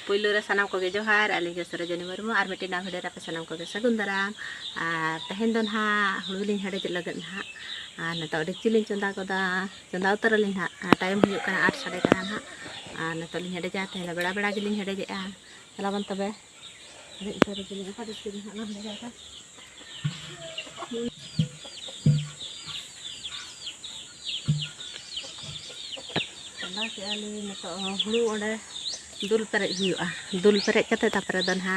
पुइलो रे सनाम को जोहार आली के सरजनी मुर्मू और मिट्टी नाम हेडे पे सनाम को सगुन दाराम और तहन दो ना हुड़ू लिंग हेडे लगत ना और नतो डेक्ची लिंग चंदा कोदा चंदा उतर लिंग ना टाइम हुयुक कना 8 साढ़े कना ना और नतो लिंग हेडे जाते हैं बड़ा बड़ा गिलिंग हेडे आ चलावन तबे अरे इतर गिलिंग apa डेक्ची लिंग ना हेडे जाता चंदा के आली नतो हुड़ू ओंडे दुल पेरेज हुयुआ दुल पेरेज कते तापरे दन हा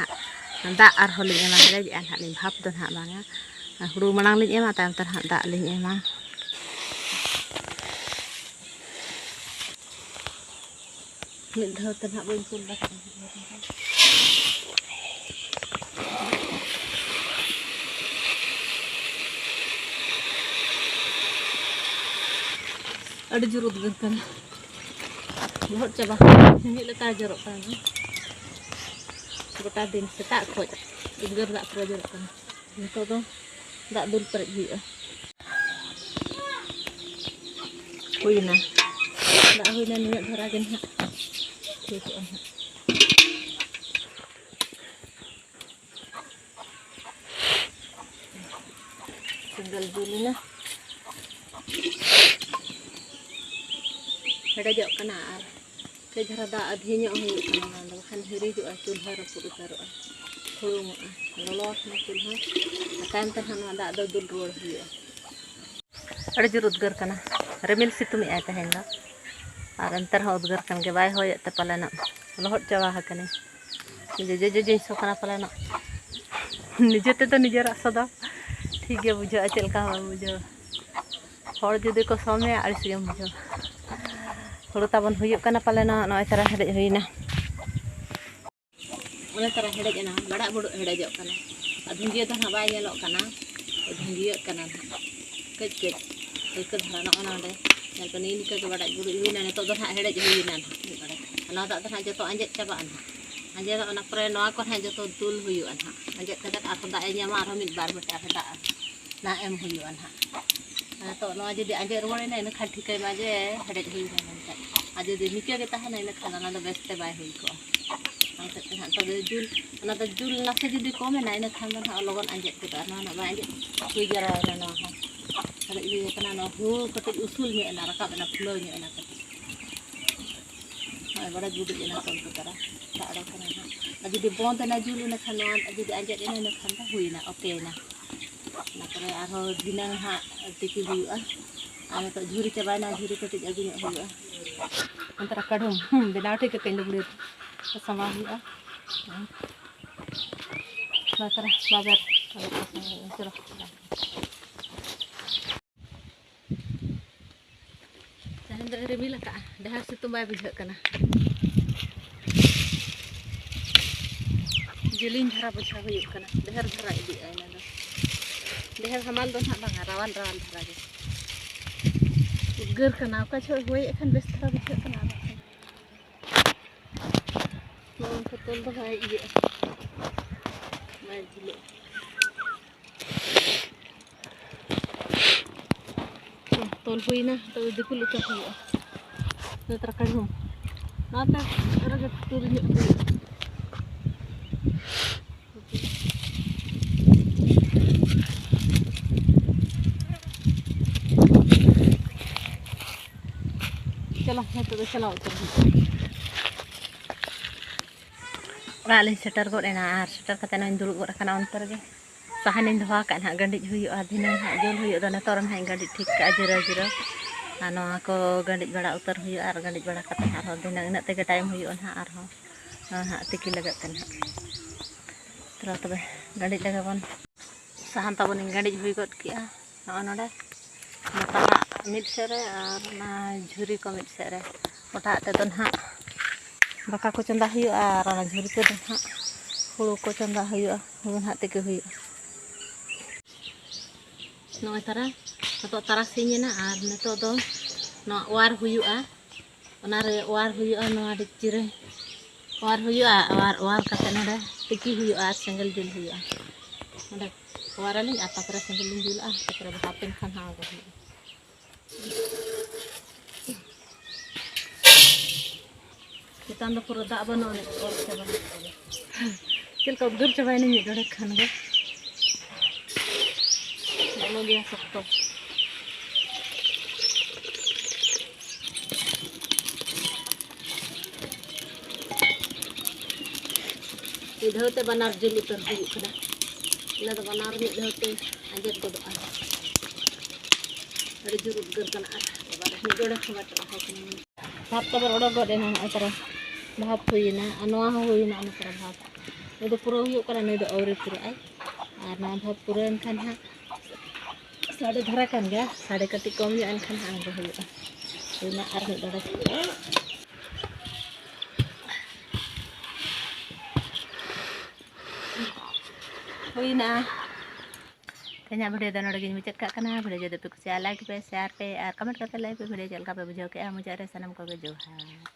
दा आर होलिं एमा हेरेज आन हा लिं भाप दन हा बांगा हुड़ू मनांग लिं एमा तायम तर हा दा लिं एमा मिद धाव तन हा बइन कुल बात अड़ी जुरुत गन कना बहुत चाबा मिद लेता जरok कना गोटा दिन सेता खोज उद्गार दा पूरा जरok कना नितो दो दा दुल पेरेज हुयुआ हुइना दा हुइना निया धरा गन हा ठीक है tinggal dulu na हेडे जो कना आर के जरा दा अधी ᱧᱚᱜ हुयुक कना ना बखान हिरिजुआ चुल्हा रपुद उतारोआ खुळुङोआ लolo ना चुल्हा तायम तन हा दा दो दुल रुवाड़ हुयुआ अड़ी जोर उद्गार कना रिमिल सितुंग आय तहेन दो और अंतर हो उद्गार कन के बाय होय ते पालेना लहट चावा हकने जे जे जे सो कना पालेना निजे ते तो निजे रासो दो ठीक गे बुझा चलका बुझा हर जुदी को समे आरिसियम बुझा हुड़ू ताबन हुयुक कना पालेना नय तरह हेडेज हुइना ओने तरह हेडेज ना बड़ा बुड़ हेडेजक कना अधुंजिया तो ना बाय नेलोक कना अधुंजिया कना कज कज एक धरा ना ओना दे नेल कनी निका के बड़ा बुड़ हुइना ने तो दो ना हेडेज हुइना ना दा ना जतो अंजेत चाबा ना अंजेत ओना परे नवा को ना जतो दुल हुयुआ ना अंजेत तक आर दा ए ᱧᱟᱢᱟ आरो मिद बार बटे दा ना एम हुयुआ ना तो नवा जदि अंजे रुवाड़ेना इन खान ठिकै मा जे हेडेज हुइना नंते आ जदि निके गे ताहेना इन खान ना दो बेस्ते बाय हुइ को अंते ना तो जुल ना तो जुल नासे जदि कमेना इन खान ना लगन अंजेत के ना ना बाय अंजेत हुइ जरा ना हा हेडेज हुइ कना ना हु कटे उसूल ᱧᱚᱜ ना रकाब ना फुलो ᱧᱚᱜ ना कटे हाय बड़ा गुड जना कोन तरा ताड़ा कना ना जदि बंद ना जुल ना खान ना जदि अंजेत इन खान दा हुइना ओके ना ना करे आरो दिनां हा टिकी हुयुआ आमे तो झुरी चाबाना झुरी कटिज अगु ᱧᱚᱜ हुयुआ अंतरा कढुम बेनाव ठीक के लुगड़ी समा हुयुआ बातर बाजार चलो तहन रिमिल का डहर सितुं बाय बुझाक कना जेलिन धरा बुझा हुयुक कना डहर धरा इदी आइना दो डहर हमाल दो ना बांगा रावान रावान धरा गे उद्गार कना का छो होय एखन बेस धरा बुझाक कना नोन को तोल दो भाई ये मैं झिले तोल हुइना तो दिकुल उचा हुयुआ तो तरा कढुम नाता रग तुल ᱧᱚᱜ हुयुआ चलो तो चलाओ वाले सेटर गोडेना आर सेटर कते ना दुल गोड कना अंतर गे सहानिन धवा का ना गंडिज हुयुआ दिना हा जोल हुयुआ ना तोरन हा गंडिज ठीक का जरा जरा आनो को गंडिज बड़ा उतर हुयुआ आर गंडिज बड़ा कते आरो दिना इना तेगे टाइम हुयुआ ना आर हो हा तिकी लगत कना तरा तबे गंडिज लगा बन साहन ताबन गंडिज हुइ गड किया न नडे मता मिड सेरे आर ना झुरी को मिड सेरे ओटा ते दन हा बाका को चंदा हुयुआ आर ना झुरी ते दन हा हुड़ू को चंदा हुयुआ हुन हा तिके हुयुआ नोय तारा तो तारा सिंगेना आर नेतो दो नो वार हुयुआ ओना रे वार हुयुआ नोआ डिक्ची रे वार हुयुआ वार कते नडे तिकी हुयुआ आर सेंगल जुल हुयुआ नडे वारालिन आता पर सेंगल जुल आ पर हापेन खान हा गो चितान दो पूरा दाग बनो ने और चबा चल को उधर चबाई नहीं डड़े खान गे बोलो गया सब तो इधरते बनार जुल उतर हुई करा इला तो बनार में इधरते अंजर को दो अरे जुरुत गर कना बार में डोड़ा खबाट रहा है भाप तो बर ओडो गडे ना अतर भाप हुईना अनवा हुईना अन पर भाप ये तो पूरा हुई करा नहीं तो और पूरा आई और ना भाप पूरा एनखान हा साढ़े धरा कान गया साढ़े कटी कम ही एनखान हा आंगो हुईना हुईना और में डोड़ा हुईना कन्या वीडियो दोनों लगी मुझे करना वीडियो जो पे कुछ लाइक पे शेयर पे और कमेंट करते लाइक पे वीडियो चल का पे बुझाओ के मुझे रे सनम को जो है।